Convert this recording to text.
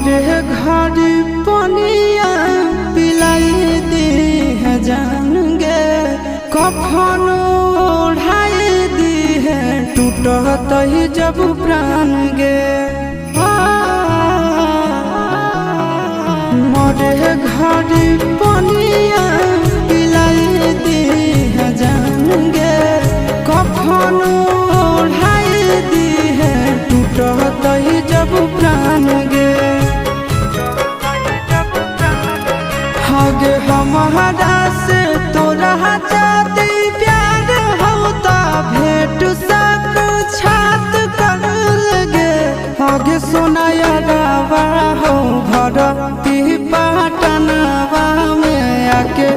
मरे घर पनिया पिलाई दी है जान गे, कफन ओढ़ाई दी है टूटत ही जब प्राण गे। मरे घर पनिया पिलाई दी है जान गे, कफन ओढ़ाई दी है टूटत ही जब प्राण गे। हगे हमारा से तोरा जाती प्यार होता भेंट सक छात कर लगे। हगे सोनाया गावा हो भरती पाटनवा में आके